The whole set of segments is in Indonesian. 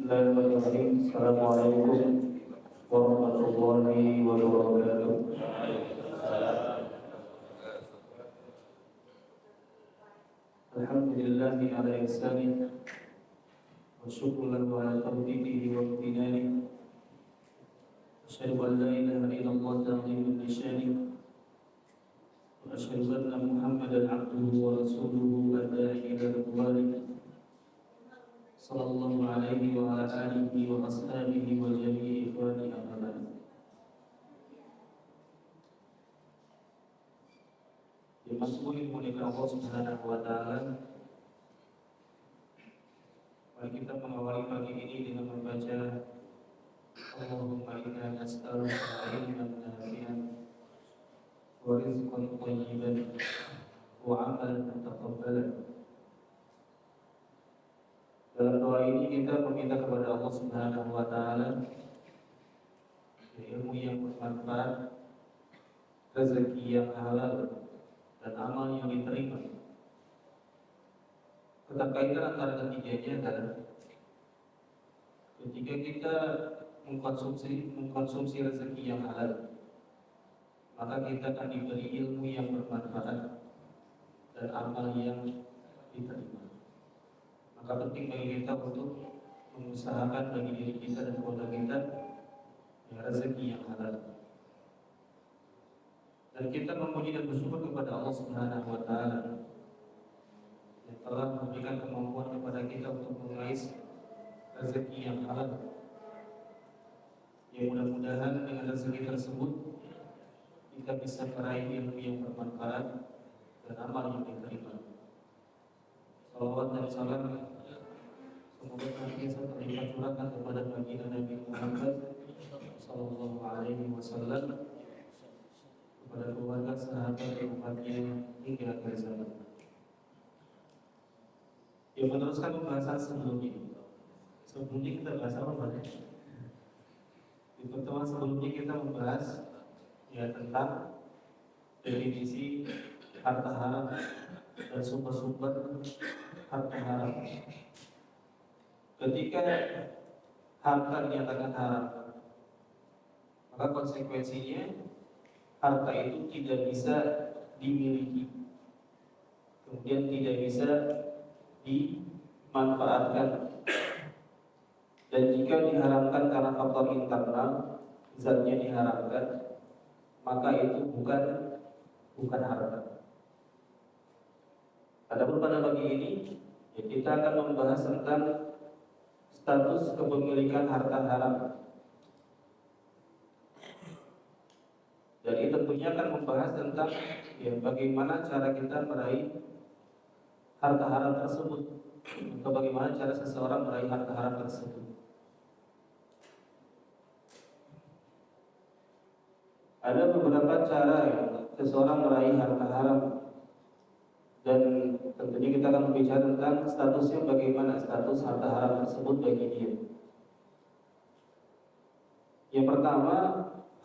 Bismillahirrahmanirrahim. Assalamualaikum warahmatullahi wabarakatuh. Alhamdulillahi ala ihsani wa syukru lahu ala tawfiqihi wa imtinani. Asyhadu an la ilaha illallah ta'ziman li syani wa asyhadu anna Muhammadan abduhu wa rasuluhu ad-da'i ila ridwani. Sallallahu alaihi wa ala alihi wa ashabihi wa jami'i ikhwani amma ba'd. Dimasuki oleh Allah Subhanahu wa taala. Mari kita mengawali pagi ini dengan membaca Allahumma inna nas'aluka ilman nafi'an wa rizqan thayyiban wa 'amalan mutaqabbalan. Dalam doa ini kita meminta kepada Allah Subhanahu wa taala ilmu yang bermanfaat, rezeki yang halal, dan amal yang diterima. Keterkaitan antara ketiganya adalah ketika kita mengkonsumsi rezeki yang halal, maka kita akan diberi ilmu yang bermanfaat dan amal yang diterima. Maka penting bagi kita untuk mengusahakan bagi diri kita dan keluarga kita yang rezeki yang halal. Dan kita memuji dan bersyukur kepada Allah Subhanahu wa taala yang telah memberikan kemampuan kepada kita untuk mengais rezeki yang halal. Yang mudah-mudahan dengan rezeki tersebut kita bisa meraih ilmu yang bermanfaat dan amal yang diterima. Salawat dan salam semoga senantiasa terlimpah curahkan kepada baginda Nabi Muhammad sallallahu alaihi wasallam, kepada keluarga, sahabat, dan umatnya hingga akhir zaman. Yang meneruskan pembahasan sebelumnya. Sebelumnya kita bahas apa, Pak? Di pertemuan sebelumnya kita membahas tentang definisi harta haram dan sumber-sumber harta haram. Ketika harta dinyatakan haram, maka konsekuensinya harta itu tidak bisa dimiliki, kemudian tidak bisa dimanfaatkan. Dan jika diharamkan karena faktor internal, zatnya diharamkan, maka itu bukan harta. Adapun pada pagi ini kita akan membahas tentang status kepemilikan harta haram. Jadi tentunya akan membahas tentang bagaimana cara kita meraih harta haram tersebut, atau bagaimana cara seseorang meraih harta haram tersebut. Ada beberapa cara seseorang meraih harta haram, dan tentunya kita akan berbicara tentang statusnya, bagaimana status harta haram tersebut bagi dia. Yang pertama,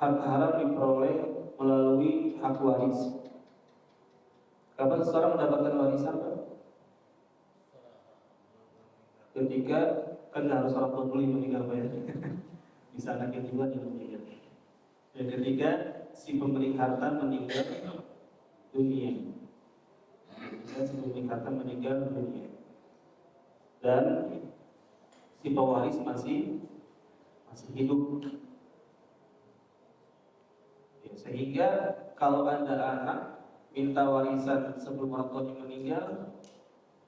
harta haram diperoleh melalui hak waris. Kapan seseorang mendapatkan warisan, Pak? Ketika kan harus orang tua meninggal, Pak, ya. Bisa anak yang dua yang meninggal. Dan ketika si pemilik harta meninggal dunia. Ketika si pemilik harta meninggal dunia, dan si pewaris masih hidup. Sehingga kalau ada anak minta warisan sebelum orang tuanya meninggal,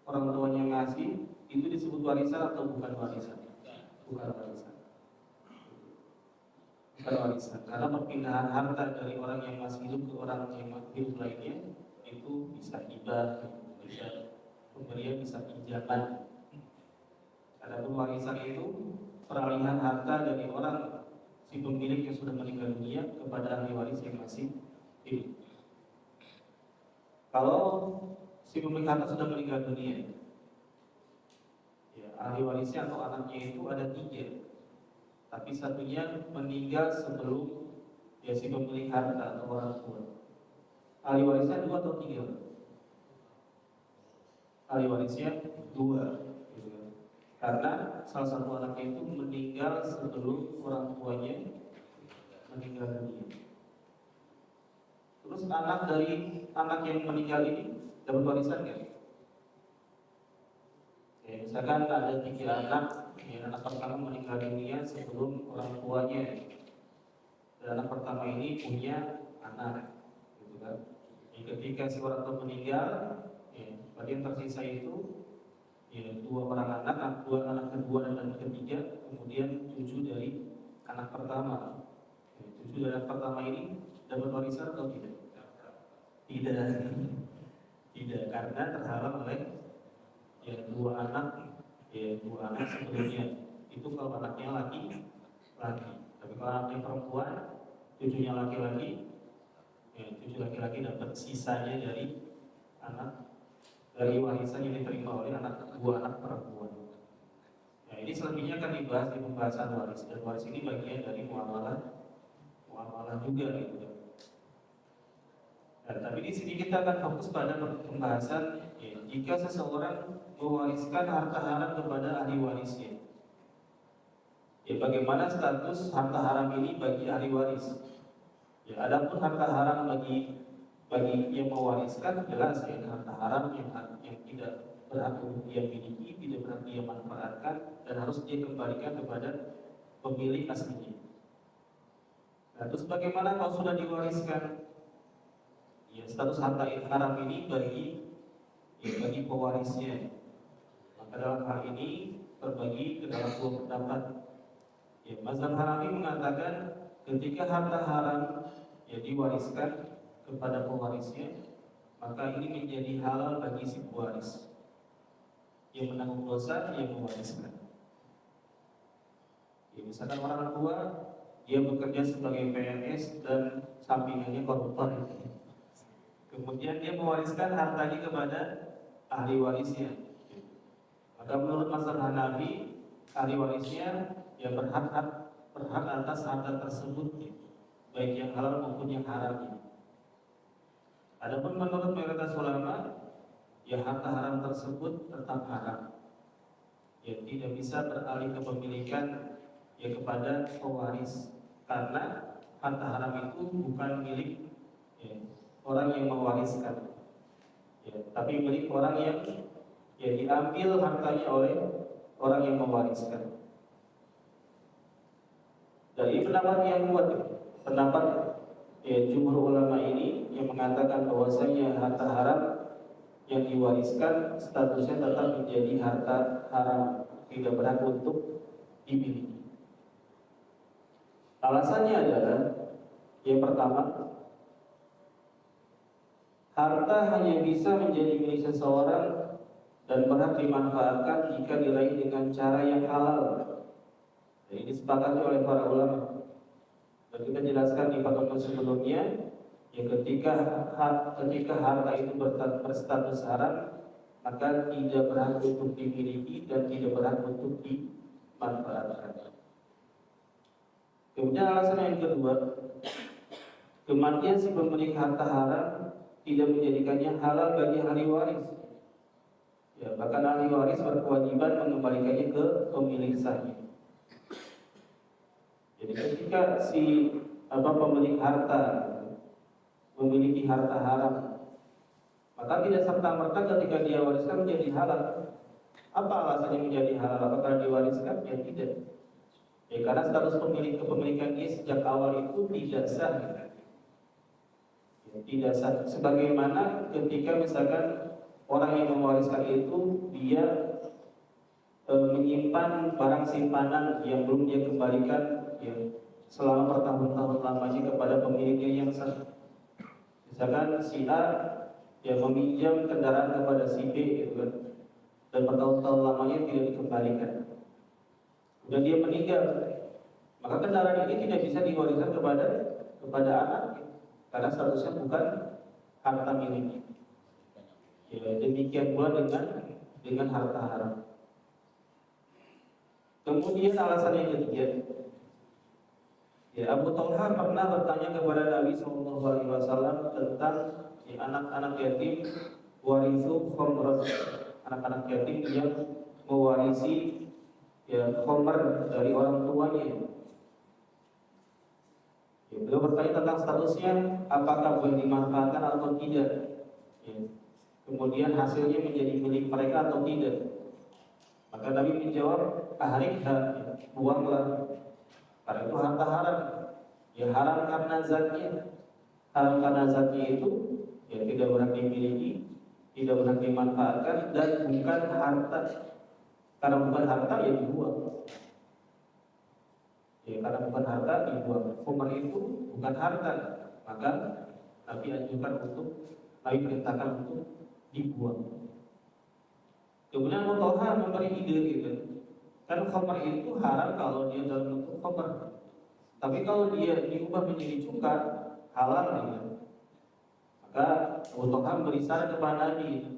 orang tuanya ngasih, itu disebut warisan atau bukan warisan? Bukan warisan. Bukan warisan. Karena perpindahan harta dari orang yang masih hidup ke orang yang hidup lainnya itu bisa hibah, bisa pemberian, bisa pinjaman. Adapun warisan itu peralihan harta dari orang si pemilik yang sudah meninggal dunia kepada ahli waris yang masih hidup. Kalau si pemilik harta sudah meninggal dunia, ahli warisnya atau anaknya itu ada 3, tapi satunya meninggal sebelum si pemilik harta atau orang tua. Ahli warisnya 2 atau 3? Ahli warisnya 2, gitu kan. karena salah satu anaknya itu meninggal sebelum orang tuanya meninggal dunia. Terus anak dari anak yang meninggal ini dapat warisan nggak? Ya, misalkan ada 3 anak, ya, anak pertama meninggal dunia sebelum orang tuanya, dan anak pertama ini punya anak, gitu kan? Ketika si orang tua meninggal, ya, berarti yang tersisa itu ya 2 orang anak, 2 anak kedua dan anak ketiga, kemudian cucu dari anak pertama. Ya, cucu dari anak pertama ini dapat warisan atau tidak? Tidak, tidak, karena terhalang oleh ya 2 anak, ya 2 anak sebelumnya. Itu kalau anaknya laki. Tapi kalau anaknya perempuan, cucunya laki-laki, ya, cucu laki-laki dapat sisanya dari warisan yang diterima oleh 2 anak perempuan. Nah, ini selebihnya akan dibahas di pembahasan waris, dan waris ini bagian dari muamalah juga, gitu. Nah, tapi di sini kita akan fokus pada pembahasan ya, jika seseorang mewariskan harta haram kepada ahli warisnya. Ya, bagaimana status harta haram ini bagi ahli waris? Ya, adapun harta haram bagi yang mewariskan, jelas ya, harta haram yang tidak berhak untuk dia miliki, tidak berhak dia manfaatkan, dan harus dia kembalikan kepada pemilik aslinya. Nah, terus bagaimana kalau sudah diwariskan? Ya, status harta haram ini bagi pewarisnya. Maka dalam hal ini terbagi ke dalam 2 pendapat. Ya, mazhab Hanafi mengatakan ketika harta haram ya diwariskan kepada pewarisnya, maka ini menjadi halal bagi si pewaris yang menanggung dosa yang mewariskan. Ya, misalkan orang tua dia bekerja sebagai PNS dan sampingannya koruptor, kemudian dia mewariskan hartanya kepada ahli warisnya. Maka menurut mazhab Hanafi, ahli warisnya yang berhak atas harta tersebut, baik yang halal maupun yang haram. Adapun menurut mayoritas ulama, ya harta haram tersebut tetap haram. Ya, tidak bisa beralih kepemilikan ya kepada pewaris, karena harta haram itu bukan milik ya, orang yang mewariskan, ya, tapi milik orang yang ya diambil hartanya oleh orang yang mewariskan. Dari pendapat yang kuat, pendapat ya, jumhur ulama ini yang mengatakan bahwasanya harta haram yang diwariskan statusnya tetap menjadi harta haram, tidak berhak untuk dimiliki. Alasannya adalah yang pertama, harta hanya bisa menjadi milik seseorang dan berhak dimanfaatkan jika diraih dengan cara yang halal. Ini disepakati oleh para ulama. Dan kita jelaskan di pertemuan sebelumnya, yang ketika harta itu berstatus haram, maka tidak berhak untuk dimiliki dan tidak berhak untuk dimanfaatkan. Kemudian alasan yang kedua, kematian si pemilik harta haram tidak menjadikannya halal bagi ahli waris. Ya, bahkan ahli waris berkewajiban mengembalikannya ke pemilik sahnya. Jadi ketika si pemilik harta memiliki harta haram, maka tidak serta-merta ketika dia wariskan menjadi halal. Apa alasannya menjadi halal? Apakah diwariskan? Ya tidak. Ya, karena status kepemilikan dia sejak awal itu tidak sah. Ya, tidak sah. Sebagaimana ketika misalkan orang yang mewariskan itu dia menyimpan barang simpanan yang belum dia kembalikan ya, selama bertahun-tahun lamanya kepada pemiliknya yang sah. Misalkan si A yang meminjam kendaraan kepada si B, gitu kan, dan bertahun-tahun lamanya tidak dikembalikan. Kemudian dia meninggal, maka kendaraan ini tidak bisa diwariskan kepada anak, karena statusnya bukan harta miliknya. Ya, demikian pula dengan harta haram. Kemudian alasan yang ketiga, ya, Abu Talha pernah bertanya kepada Nabi SAW tentang anak-anak yatim warisu khomrat, anak-anak yatim yang mewarisi ya khamar dari orang tuanya. Ya, beliau bertanya tentang statusnya, apakah boleh dimanfaatkan atau tidak. Ya. Kemudian hasilnya menjadi milik mereka atau tidak. Maka Nabi menjawab, ahrikha, ya, buanglah. Karena itu harta haram. Ya haram karena zatnya. Haram karena zatnya itu ya tidak berhak dimiliki, tidak berhak dimanfaatkan, dan bukan harta. Karena bukan harta ya dibuang. Ya, karena bukan harta dibuang. Khamar itu bukan harta, maka Nabi anjurkan untuk, Nabi perintahkan untuk dibuang. Kemudian Abu Talha memberi ide gitu. Kan khamar itu haram kalau dia dalam bentuk khamar. Tapi kalau dia diubah menjadi cuka, halal gitu. Maka Abu Talha memberi saran kepada Nabi,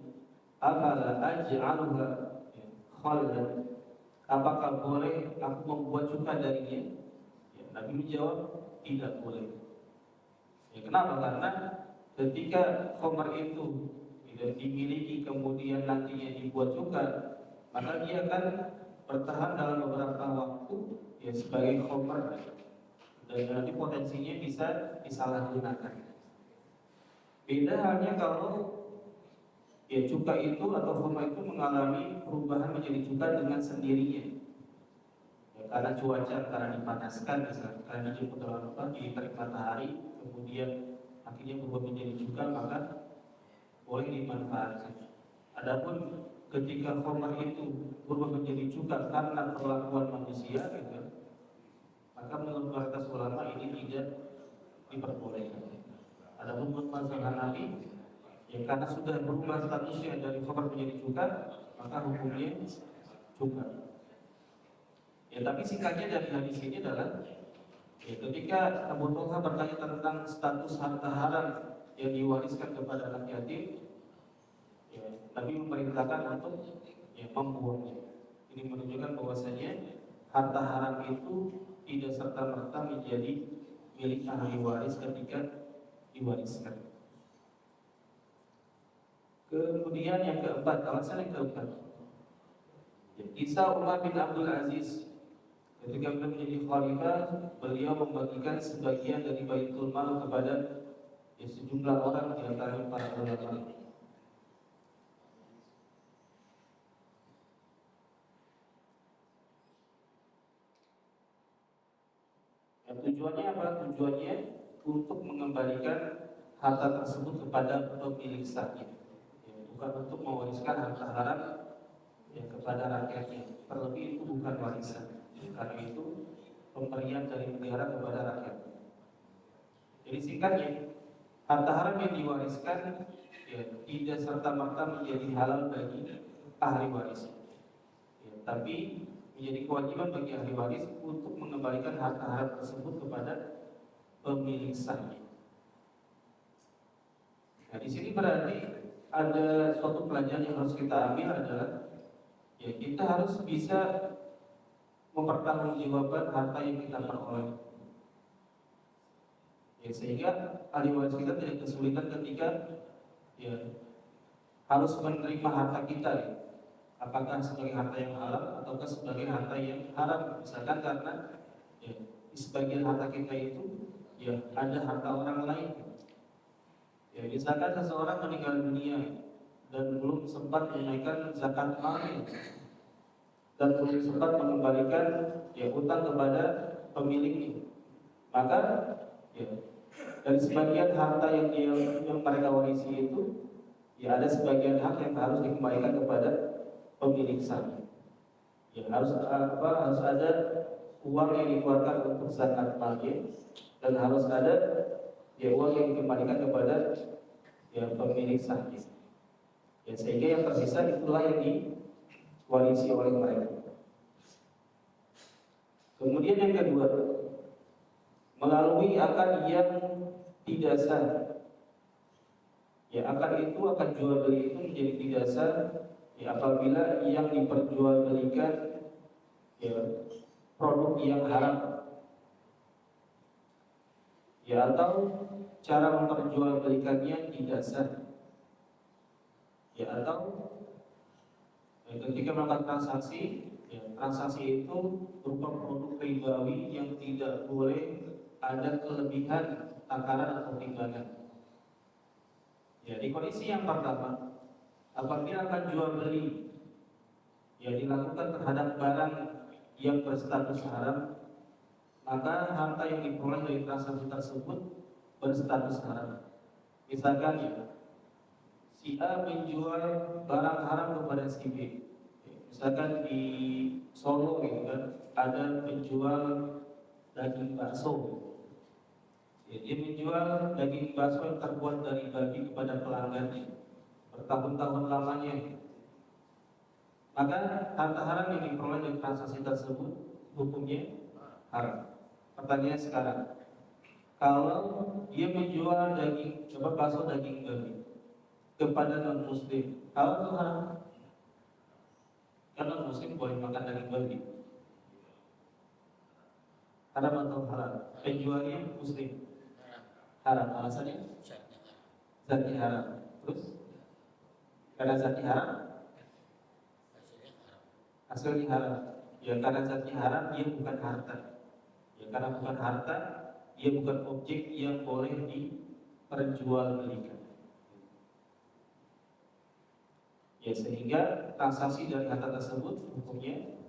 afala aj'aluha khaldan. Apakah boleh aku membuat cuka darinya? Ya, Nabi menjawab, tidak boleh. Ya, kenapa? Karena ketika khamar itu tidak dimiliki kemudian nantinya dibuat cuka, maka dia akan bertahan dalam beberapa waktu ya sebagai khamar, dan nanti potensinya bisa disalahgunakan. Beda halnya kalau ya cuka itu atau khamar itu mengalami perubahan menjadi cuka dengan sendirinya. Ya, karena cuaca, karena dipanaskan, misalnya, karena dijemput dalam di terik matahari, kemudian akhirnya berubah menjadi cuka, maka boleh dimanfaatkan. Adapun ketika khamar itu berubah menjadi cuka karena perlakuan manusia, gitu, maka menurut mayoritas ulama ini tidak diperbolehkan. Adapun menurut mazhab Hanafi, ya karena sudah berubah statusnya dari khamar menjadi cuka, maka hukumnya cuka. Ya tapi singkatnya dari hadis ini adalah ya, ketika Abu Talha bertanya tentang status harta haram yang diwariskan kepada anak yatim, ya, Nabi memerintahkan untuk ya, membuangnya. Ini menunjukkan bahwasanya harta haram itu tidak serta-merta menjadi milik ahli waris ketika diwariskan. Kemudian yang keempat, alasan yang keempat, ya, kisah Umar bin Abdul Aziz. Ketika beliau menjadi khalifah, beliau membagikan sebagian dari Baitul Mal kepada ya, sejumlah orang di antara para ulama. Ya, tujuannya apa? Tujuannya untuk mengembalikan harta tersebut kepada pemilik sahnya, ya, bukan untuk mewariskan harta haram ya, kepada rakyatnya. Terlebih itu bukan warisan, ya, karena itu pemberian dari negara kepada rakyat. Jadi singkatnya, harta haram yang diwariskan ya, tidak serta-merta menjadi halal bagi ahli waris, ya, tapi menjadi kewajiban bagi ahli waris untuk mengembalikan harta haram tersebut kepada pemilik sahnya. Nah, di sini berarti ada suatu pelajaran yang harus kita ambil adalah ya kita harus bisa mempertanggungjawabkan harta yang kita peroleh. Ya, sehingga ahli waris kita tidak kesulitan ketika ya harus menerima harta kita, ya. Apakah sebagai harta yang halal ataukah sebagai harta yang haram. Misalkan karena ya, di sebagian harta kita itu ya ada harta orang lain. Ya, misalkan seseorang meninggal dunia dan belum sempat menunaikan zakat malnya dan belum sempat mengembalikan ya utang kepada pemiliknya, maka ya, dari sebagian harta yang mereka warisi itu ya ada sebagian hak yang harus dikembalikan kepada pemilik sahnya. Ya harus ada uang yang dikeluarkan untuk zakat malnya, dan harus ada ya uang yang dikembalikan kepada ya pemilik sahnya. Ya sehingga yang tersisa itulah yang diwarisi oleh mereka. Kemudian yang kedua, melalui akad yang tidak sah. Ya akad itu, akad jual beli itu menjadi tidak sah ya, apabila yang diperjualbelikan ya produk yang haram, ya atau cara memperjualbelikannya tidak sah, ya atau ya, ketika melakukan transaksi Ya, transaksi itu berupa produk ribawi yang tidak boleh ada kelebihan takaran atau timbangan. Ya, di kondisi yang pertama, apabila akan jual beli yang dilakukan terhadap barang yang berstatus haram, maka harta yang diperoleh dari transaksi tersebut berstatus haram. Misalkan ya, si A menjual barang haram kepada si B. Misalkan di Solo gitu kan, ada penjual daging bakso. Ya, dia menjual daging bakso yang terbuat dari babi kepada pelanggannya bertahun-tahun lamanya. Maka harta haram yang diperoleh dari transaksi tersebut hukumnya haram. Pertanyaan sekarang, kalau dia menjual bakso daging babi kepada non muslim, kalau itu haram? Karena non muslim boleh makan daging babi. Haram atau halal? Penjualnya muslim. Haram. Alasannya? Zatnya haram. Terus? Karena zatnya haram? Hasilnya haram. Ya karena zatnya haram, dia bukan harta. Ya karena bukan harta, dia bukan objek yang boleh diperjualbelikan. Ya sehingga transaksi dari harta tersebut hukumnya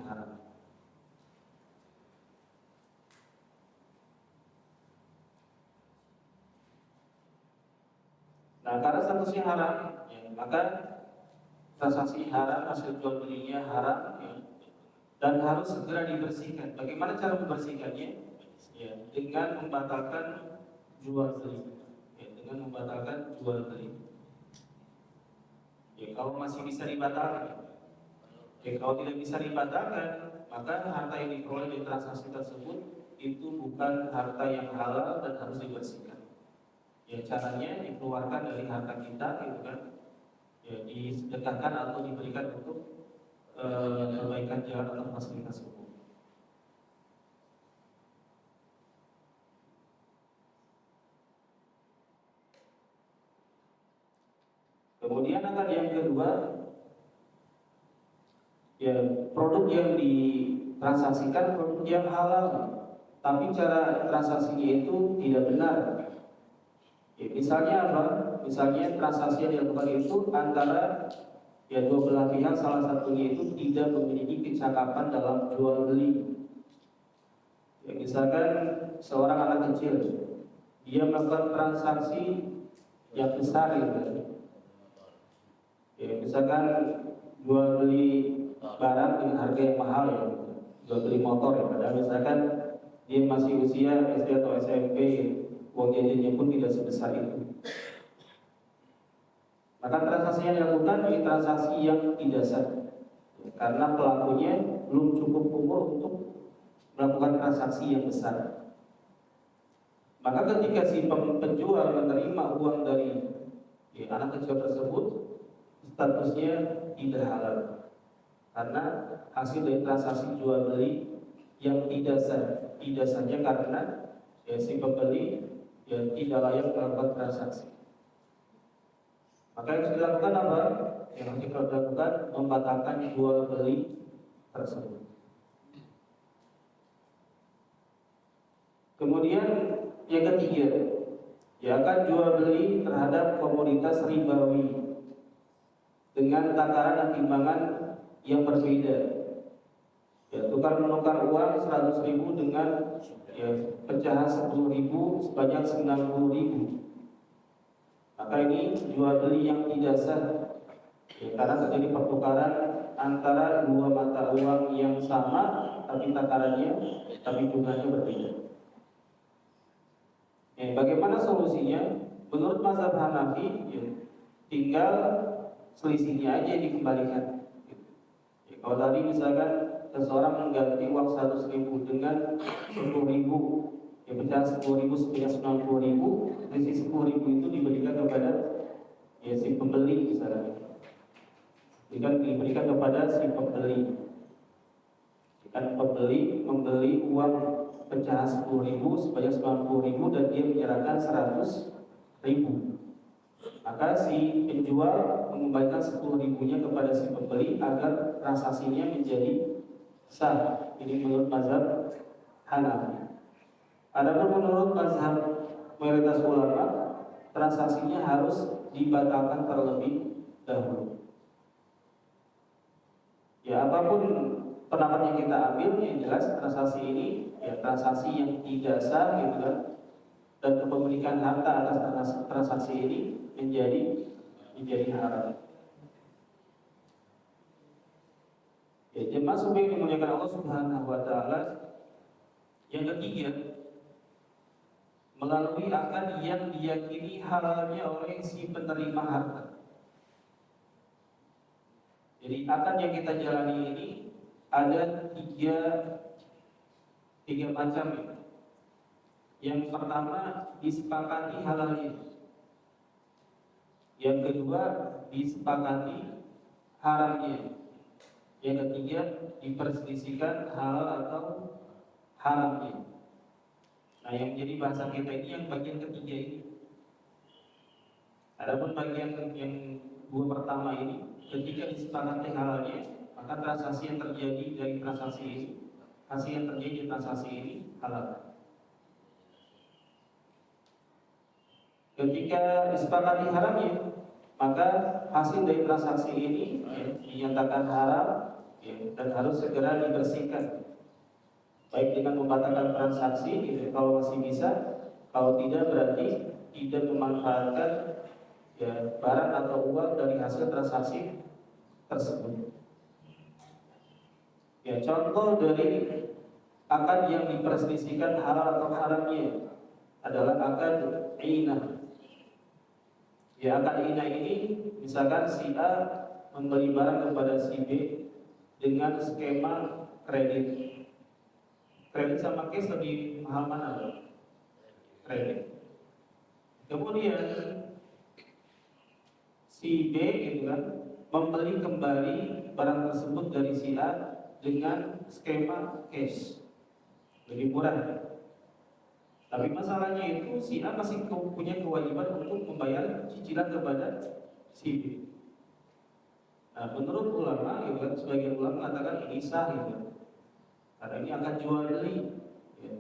haram. Nah, karena statusnya haram, ya, maka transaksi haram, hasil jual belinya haram, ya, dan harus segera dibersihkan. Bagaimana cara membersihkannya? Ya, dengan membatalkan jual beli. Ya, dengan membatalkan jual beli. Ya, kalau masih bisa dibatalkan. Ya, kalau tidak bisa dibatalkan, maka harta yang diperoleh dari transaksi tersebut itu bukan harta yang halal dan harus dibersihkan. Ya, caranya dikeluarkan dari harta kita, gitu kan? Ya, disedekahkan atau diberikan untuk perbaikan jalan atau fasilitas umum. Kemudian akan yang kedua, ya produk yang ditransaksikan produk yang halal, tapi cara transaksinya itu tidak benar. Ya, misalnya apa? Misalnya transaksi yang dilakukan itu antara ya dua belah pihak, salah satunya itu tidak memiliki kecakapan dalam jual beli. Ya, misalkan seorang anak kecil, dia melakukan transaksi yang besar gitu. Ya, misalkan jual beli barang dengan harga yang mahal ya, jual beli motor ya, padahal misalkan dia masih usia SD atau SMP, uang jajannya pun tidak sebesar itu. Maka transaksi yang dilakukan ini transaksi yang tidak sah, karena pelakunya belum cukup umur untuk melakukan transaksi yang besar. Maka ketika si penjual menerima uang dari anak kecil tersebut, statusnya tidak halal, karena hasil dari transaksi jual beli yang tidak sah. Tidak sahnya karena si pembeli tidak layak melakukan transaksi. Maka yang harus dilakukan apa? Yang harus dilakukan membatalkan jual beli tersebut. Kemudian yang ketiga, ya akan jual beli terhadap komoditas ribawi dengan takaran dan timbangan yang berbeda. Ya, tukar menukar uang 100.000 dengan pecahan 10.000 sebanyak 90.000. Maka ini jual beli yang tidak sah, ya, karena terjadi pertukaran antara dua mata uang yang sama tapi takarannya, tapi jumlahnya berbeda. Ya, bagaimana solusinya? Menurut mazhab Hanafi, ya, tinggal selisihnya aja dikembalikan. Ya, kalau tadi misalkan seseorang mengganti uang 100.000 dengan 10.000, ya pecahan 10.000 sebanyak 90.000, selisih 10.000 itu diberikan kepada si pembeli misalnya. Diberikan kepada si pembeli. Kan pembeli membeli uang pecahan 10.000 sebanyak 90.000 dan dia menyerahkan 100.000. Maka si penjual mengembalikan 10.000-nya kepada si pembeli agar transaksinya menjadi sah. Ini menurut mazhab Hanafi. Adapun menurut mazhab mayoritas ulama, transaksinya harus dibatalkan terlebih dahulu. Ya, apapun pendapat yang kita ambil, yang jelas transaksi ini ya transaksi yang tidak sah gitu kan, dan kepemilikan harta atas transaksi ini menjadi haram. Ya, jemaah subuh yang dimuliakan Allah Subhanahu wa taala, yang ketiga, melalui akad yang diyakini halalnya oleh si penerima harta. Jadi akad yang kita jalani ini ada tiga macam ya. Yang pertama disepakati halalnya, yang kedua disepakati haramnya, yang ketiga diperselisihkan halal atau haramnya. Nah, yang jadi bahasa kita ini yang bagian ketiga ini. Adapun bagian yang dua pertama ini, ketika disepakati halalnya, maka transaksi yang terjadi dari transaksi ini, hasil yang terjadi di transaksi ini halal. Ketika disepakati haramnya, maka hasil dari transaksi ini ya, dinyatakan haram ya, dan harus segera dibersihkan, baik dengan membatalkan transaksi gitu, kalau masih bisa, kalau tidak berarti tidak memanfaatkan ya, barang atau uang dari hasil transaksi tersebut. Ya, contoh dari akad yang diperselisihkan halal atau haramnya adalah akad inah. Ya, akad inah ini misalkan si A membeli barang kepada si B dengan skema kredit. Kredit sama cash lebih mahal mana? Kredit. Kemudian si B gitu kan membeli kembali barang tersebut dari si A dengan skema cash, lebih murah. Tapi masalahnya itu si A masih punya kewajiban untuk membayar cicilan kepada si B. Nah, menurut ulama, gitu kan, sebagian ulama mengatakan ini sah gitu. Karena ini akan jual beli. Ya.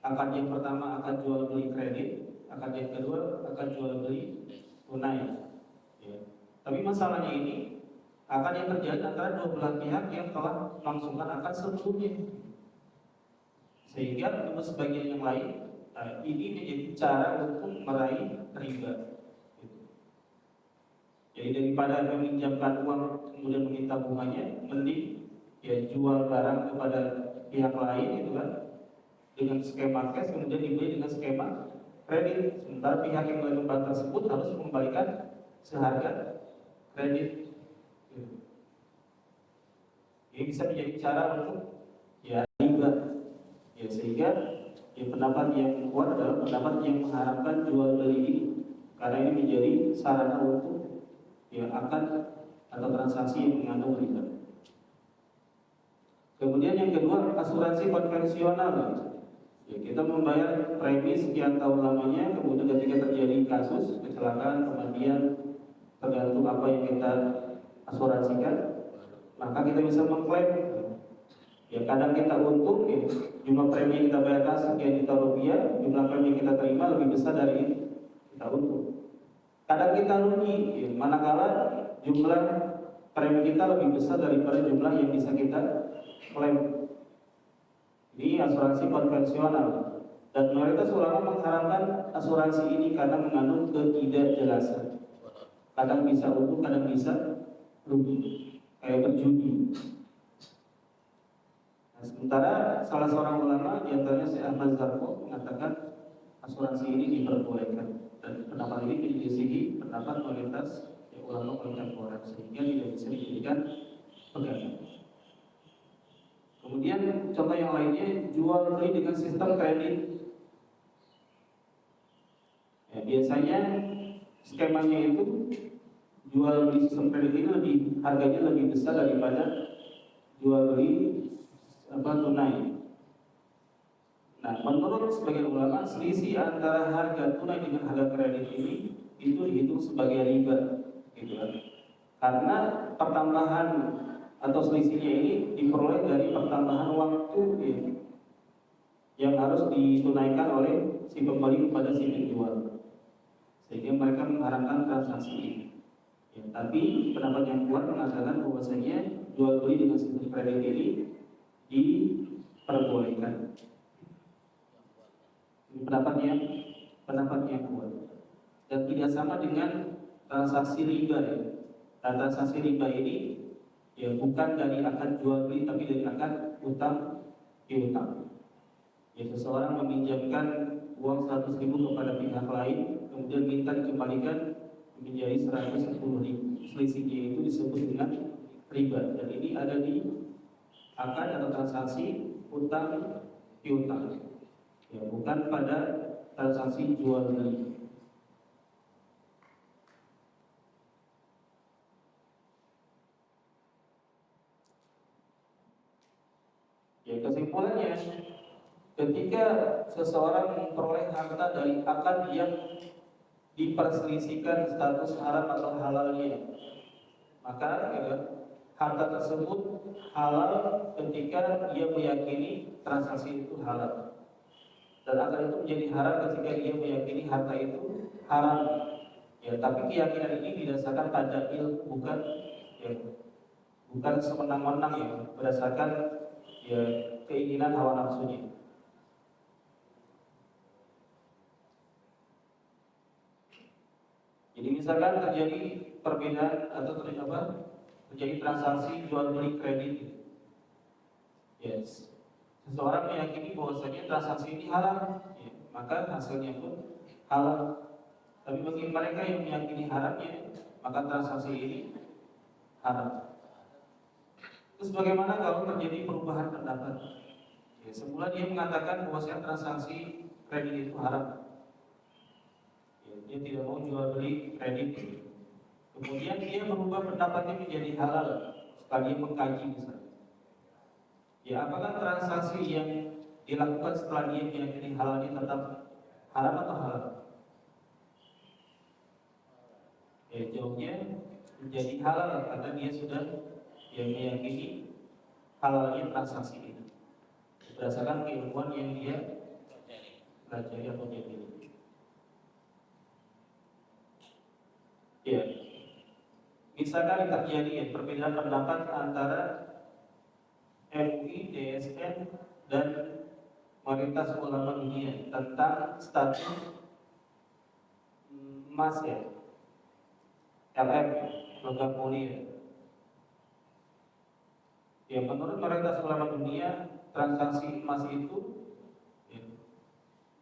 Akad yang pertama akan jual beli kredit, akad yang kedua akan jual beli tunai. Ya. Tapi masalahnya ini akad yang terjadi antara dua belah pihak yang telah melangsungkan akad sebelumnya. Sehingga untuk sebagian yang lain ini menjadi cara untuk meraih riba. Jadi daripada meminjamkan uang kemudian meminta bunganya, mending ya jual barang kepada pihak lain gitu kan dengan skema cash, kemudian dibeli dengan skema kredit. Sementara pihak yang menerima barang tersebut harus mengembalikan seharga kredit. Ini bisa menjadi cara untuk ya riba. Ya, sehingga ya, pendapat yang kuat adalah pendapat yang mengharapkan jual beli ini, karena ini menjadi sarana untuk ya akad atau transaksi yang mengandung riba. Kemudian yang kedua, asuransi konvensional. Ya, kita membayar premi sekian tahun lamanya, kemudian ketika terjadi kasus kecelakaan, kematian, tergantung apa yang kita asuransikan, maka kita bisa mengklaim. Ya, kadang kita untung, ya, jumlah premi yang kita bayarkan sekian juta rupiah, jumlah premi yang kita terima lebih besar dari ini, kita untung. Kadang kita rugi, ya, manakala jumlah premi kita lebih besar daripada jumlah yang bisa kita klaim. Ini asuransi konvensional. Dan mayoritas ulama mengharamkan asuransi ini karena mengandung ketidakjelasan. Kadang bisa untung, kadang bisa rugi, kayak berjudi. Sementara salah seorang ulama diantaranya Syekh Ahmad Zarko mengatakan asuransi ini diperbolehkan, dan pendapat ini menyelisihi pendapat mayoritas ulama kontemporer, sehingga tidak bisa dijadikan pegangan. Kemudian contoh yang lainnya, jual beli dengan sistem kredit. Ya, biasanya skemanya itu jual beli sistem kredit ini harganya lebih besar daripada jual beli tunai. Nah, menurut sebagian ulama, selisih antara harga tunai dengan harga kredit ini itu dihitung sebagai riba, gitu kan? Karena pertambahan atau selisihnya ini diperoleh dari pertambahan waktu ya, yang harus ditunaikan oleh si pembeli kepada si penjual, sehingga mereka mengharamkan transaksi ini. Ya, tapi pendapat yang kuat mengatakan bahwasanya jual beli dengan sistem kredit ini diperbolehkan. Pendapat yang kuat dan tidak sama dengan transaksi riba ya. Dan transaksi riba ini ya bukan dari akad jual beli tapi dari akad utang piutang. Ya, seseorang meminjamkan uang 100.000 kepada pihak lain, kemudian minta dikembalikan menjadi 110.000. Selisihnya itu disebut dengan riba, dan ini ada di akad atau transaksi utang piutang. Ya, bukan pada transaksi jual beli. Ya, kesimpulannya, ketika seseorang memperoleh harta dari akad yang diperselisihkan status haram atau halalnya, maka ya, harta tersebut halal ketika dia meyakini transaksi itu halal, dan akad itu menjadi haram ketika dia meyakini harta itu haram. Ya, tapi keyakinan ini didasarkan pada ilmu, bukan semenang-menang ya, berdasarkan ya keinginan hawa nafsunya. Jadi misalkan terjadi perbedaan atau terjadi transaksi jual beli kredit. Yes. Seseorang meyakini bahwasanya transaksi ini halal, ya, maka hasilnya pun halal. Tapi bagi mereka yang meyakini haramnya, maka transaksi ini haram. Terus bagaimana kalau terjadi perubahan pendapat? Ya, semula dia mengatakan bahwasanya transaksi kredit itu haram. Ya, dia tidak mau jual beli kredit. Kemudian dia merubah pendapatnya menjadi halal setelah dia mengkaji misalnya. Ya, apakah transaksi yang dilakukan setelah dia meyakini halalnya tetap haram atau halal? Ya, jawabnya menjadi halal karena dia sudah meyakini halalnya transaksi ini berdasarkan keilmuan yang dia pelajari atau dia miliki. Ya, misalkan terjadi ya, perbedaan pendapat antara MUI, DSN, dan Mayoritas Ulama Dunia tentang status emas ya, LM, logam mulia. Ya, menurut Mayoritas Ulama Dunia, transaksi emas itu ya,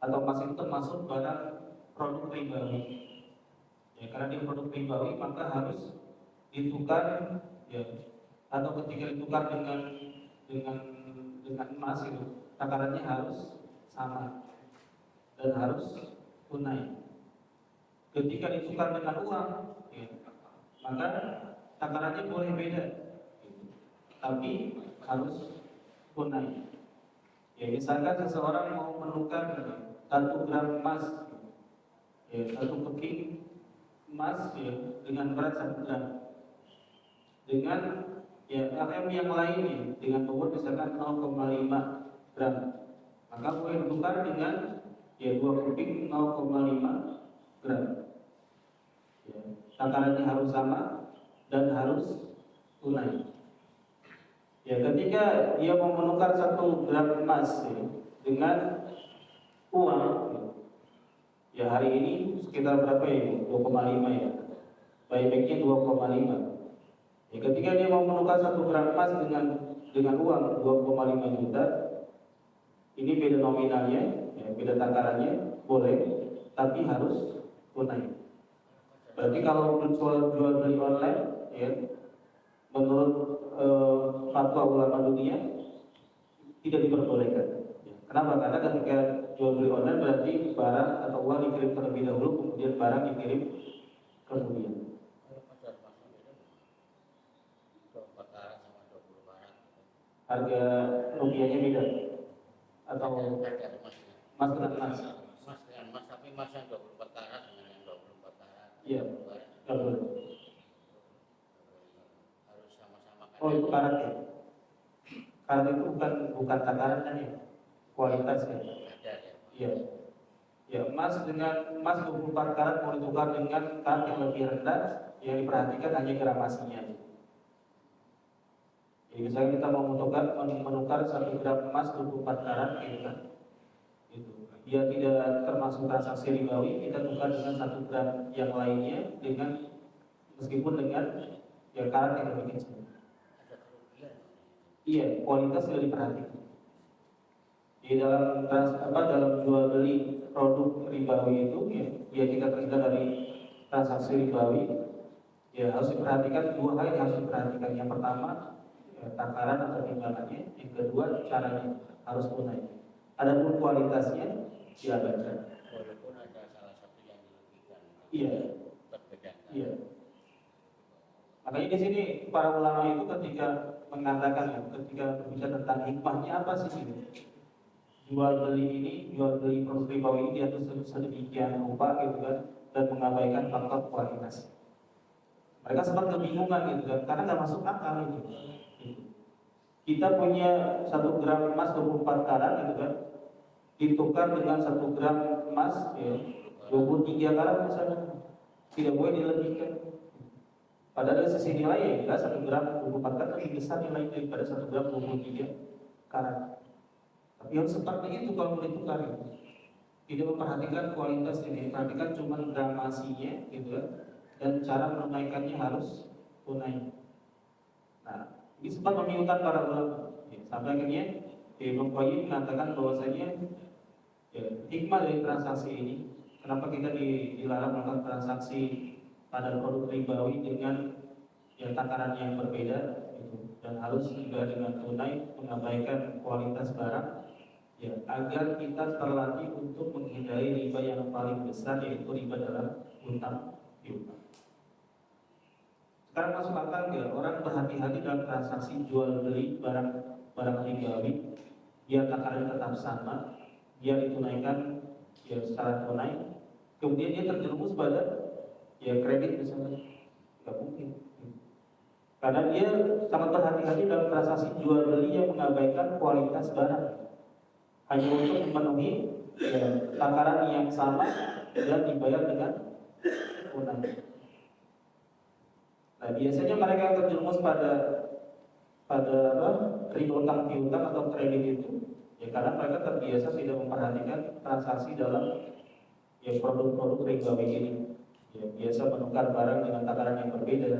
atau emas itu termasuk barang produk ribawi. Ya, karena dia produk ribawi maka harus ditukar ya, atau ketika ditukar dengan emas itu takarannya harus sama dan harus tunai. Ketika ditukar dengan uang, ya, maka takarannya boleh beda, tapi harus tunai. Ya, misalkan seseorang mau menukar 1 gram emas, ya, 1 keping emas ya, dengan berat 1 gram dengan ya LM yang lain ya, dengan bobot misalkan 0,5 gram, maka boleh ditukar dengan ya 2 keping 0,5 gram. Ya, takarannya harus sama dan harus tunai. Ya, ketika dia mau menukar 1 gram emas ya, dengan uang ya hari ini sekitar berapa ya? 2,5 ya. Baiknya 2,5. Ya, ketika dia mau menukar 1 gram emas dengan uang 2,5 juta, ini beda nominalnya, ya, beda takarannya boleh, tapi harus tunai. Berarti kalau jual beli online, ya, menurut fatwa ulama dunia tidak diperbolehkan. Ya, kenapa? Karena ketika jual beli online berarti barang atau uang dikirim terlebih dahulu, kemudian barang dikirim kemudian. Harga rupiahnya beda atau emas dengan emas? Emas dengan emas, tapi emas yang 24 karat dengan yang 24 karat. Iya, betul. Harus sama-sama Oh itu karat ya. Karat itu bukan takaran kan ya, kualitas ya. Ada ya. Iya. Ya emas dengan emas 24 karat mau ditukar dengan karat yang lebih rendah, yang diperhatikan hanya gramasinya. Jadi misalnya kita mau menukar 1 gram emas 24 karat gitu kan. Itu. Dia tidak termasuk transaksi ribawi, kita tukar dengan 1 gram yang lainnya dengan meskipun dengan ya karat yang lebih kecil. Ada kerugian. Iya, kualitas sudah diperhatikan. Di dalam dalam jual beli produk ribawi itu ya kita terhindar dari transaksi ribawi. Ya harus diperhatikan 2 hal yang harus diperhatikan. Yang pertama ya, takaran atau timbangannya. Yang kedua caranya harus tunai. Adapun kualitasnya diabaikan. Walaupun ada salah satu yang dilebihkan. Iya. Berbeda. Iya. Makanya di sini para ulama itu ketika mengatakan ya, ketika berbicara tentang hikmahnya apa sih ini? Jual beli produk ribawi ini diatur sedemikian rupa gitu kan, dan mengabaikan faktor kualitas. Mereka sempat kebingungan gitu kan, karena nggak masuk akal itu. Kita punya 1 gram emas 24 karat gitu kan, ditukar dengan 1 gram emas ya, 23 karat misalnya, tidak boleh dilebihkan. Padahal dari sisi nilai ya jelas 1 gram 24 karat lebih besar nilai daripada 1 gram 23 karat. Tapi harus seperti itu kalau mau ditukar ya. Tidak memperhatikan kualitas ini, perhatikan cuma gramasinya gitu kan, dan cara menunaikannya harus tunai. Nah, ini sempat membingungkan para ulama. Ya, sampai akhirnya Ibnu Qayyim mengatakan bahwasanya ya, hikmah dari transaksi ini, kenapa kita dilarang melakukan transaksi pada produk ribawi dengan ya, takaran yang berbeda gitu, dan harus juga dengan tunai mengabaikan kualitas barang ya, agar kita terlatih untuk menghindari riba yang paling besar, yaitu riba dalam utang piutang. Sekarang masuk akal nggak orang berhati-hati dalam transaksi jual beli barang ribawi, biar takarannya tetap sama, dia ditunaikan ya secara tunai, kemudian dia terjerumus pada ya kredit misalnya, nggak mungkin. Karena dia sangat berhati-hati dalam transaksi jual beli yang mengabaikan kualitas barang, hanya untuk memenuhi ya, takaran yang sama dan dibayar dengan tunai. Nah biasanya mereka yang terjerumus pada riba utang piutang atau kredit itu ya karena mereka terbiasa tidak memperhatikan transaksi dalam ya produk-produk ribawi ini. Ya, biasa menukar barang dengan takaran yang berbeda,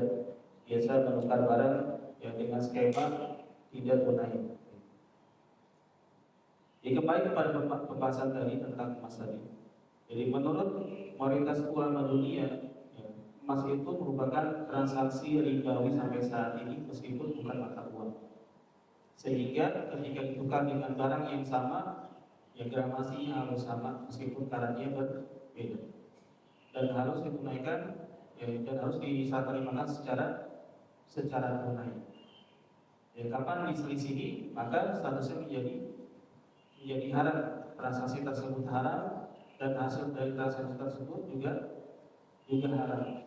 biasa menukar barang ya dengan skema tidak tunai. Jadi kembali kepada pembahasan tadi tentang emas tadi. Jadi menurut mayoritas ulama dunia, ya, emas itu merupakan transaksi ribawi sampai saat ini meskipun bukan mata uang. Sehingga ketika ditukar dengan barang yang sama, ya gramasinya harus sama meskipun karatnya berbeda. Dan harus ditunaikan ya, dan harus diserah terimakan secara tunai. Ya, kapan diselisihi maka statusnya menjadi haram, transaksi tersebut haram dan hasil dari transaksi tersebut juga haram.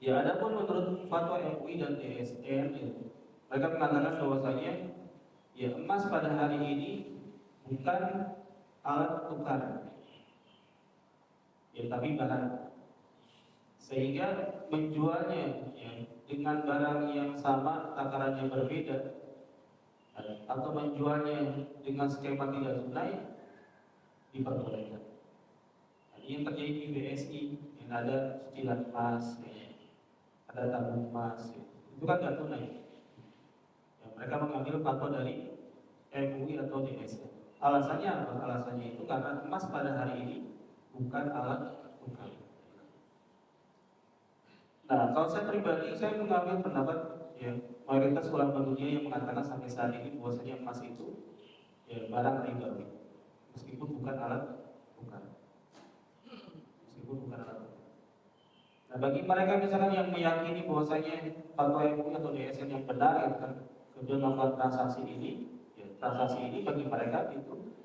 Ya, adapun menurut fatwa MUI dan DSN mereka mengatakan bahwasanya ya emas pada hari ini bukan alat tukar, ya tapi barang. Sehingga menjualnya ya, dengan barang yang sama takarannya berbeda atau menjualnya dengan skema tidak tunai diperbolehkan. Ini yang terjadi di BSI, yang ada cicilan emas, ya, ada tabung emas, ya. Itu kan tidak tunai. Ya, mereka mengambil fatwa dari MUI atau DSN. Alasannya apa? Alasannya itu karena emas pada hari ini bukan alat tukar. Nah, kalau saya pribadi, saya mengambil pendapat ya, mayoritas ulama dunia yang mengatakan sampai saat ini bahwasanya emas itu ya barang ribawi, meskipun bukan alat tukar. Nah, bagi mereka misalkan yang meyakini bahwasanya fatwa MUI atau DSN yang benar itu kan kemudian melakukan transaksi ini, ya, transaksi ini bagi mereka itu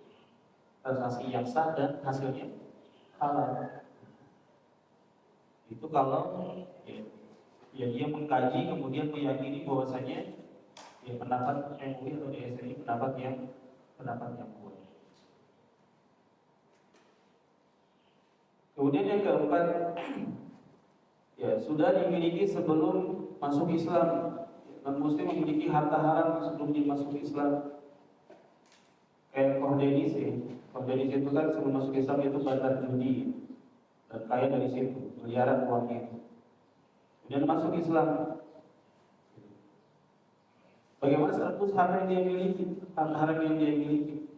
transaksi yang sah dan hasilnya halal. Itu kalau ya, Ya, dia mengkaji kemudian meyakini bahwasanya ya pendapat MUI atau DSI pendapat yang kuat. Kemudian yang keempat, ya sudah dimiliki sebelum masuk Islam. Non Muslim memiliki harta haram sebelum dia masuk Islam. Kayak Kohdenis ya. Kohdenis itu kan sebelum masuk Islam itu bandar judi dan kaya dari situ, miliaran uangnya. Kemudian masuk Islam. Bagaimana status harta yang dia miliki, harta haram yang dia miliki?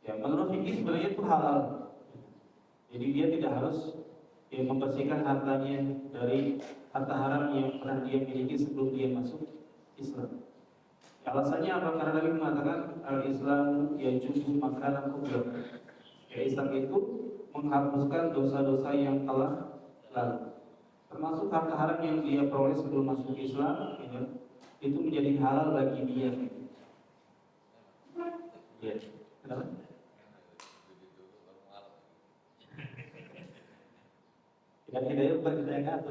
Ya, menurut fikih sebenarnya itu halal. Jadi dia tidak harus membersihkan hartanya dari harta haram yang pernah dia miliki sebelum dia masuk Islam. Alasannya apa? Karena Nabi mengatakan al-Islam yajuzu makanan kubra. Ya, Islam itu menghapuskan dosa-dosa yang telah lalu. Termasuk harta haram yang dia peroleh sebelum masuk Islam, ya, itu menjadi halal bagi dia. Ya, kenapa? Tidak berkaitan apa?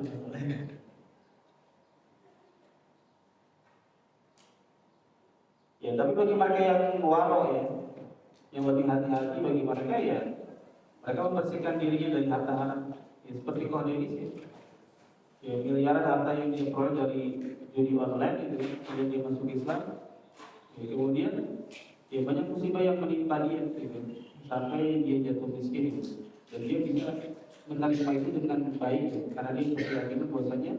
Ya, tapi bagi mereka yang warok ya, yang lebih hati-hati bagi mereka ya, mereka membersihkan dirinya dari harta haram. Ya, seperti Kohdenis ya. Ya, miliaran harta yang dia peroleh dari judi online itu, kemudian dia masuk Islam. Ya, kemudian ya banyak musibah yang menimpa dia gitu, sampai dia jatuh miskin gitu. Dan dia bisa menerima itu dengan baik gitu, karena dia berkeyakinan bahwasanya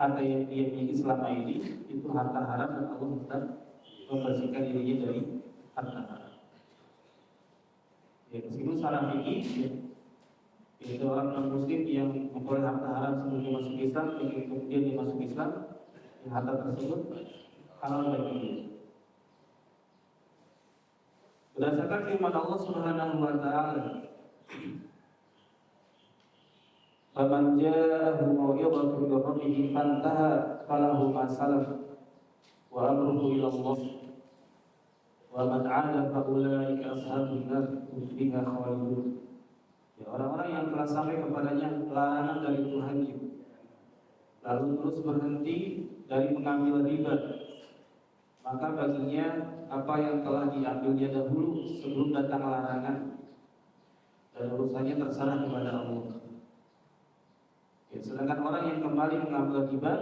harta yang dia miliki selama ini itu harta haram dan Allah tetap membersihkan dirinya dari harta haram. Ya, meskipun secara fikih ya, orang non Muslim yang memperoleh harta haram sebelum dia masuk Islam, kemudian dia masuk Islam, ya, harta tersebut halal bagi dia. Berdasarkan firman Allah Subhanahu wa taala, "Faman ja'ahu mau'izatun min rabbih fantaha falahu ma salaf wa amruhu ila Allah wa man 'ada fa ulaika ashabun nar hum fiha khalidun." Ya, orang-orang yang telah sampai kepadanya larangan dari Tuhannya, lalu terus berhenti dari mengambil riba, maka baginya apa yang telah diambilnya dahulu sebelum datang larangan, dan urusannya terserah kepada Allah. Ya, sedangkan orang yang kembali mengambil riba,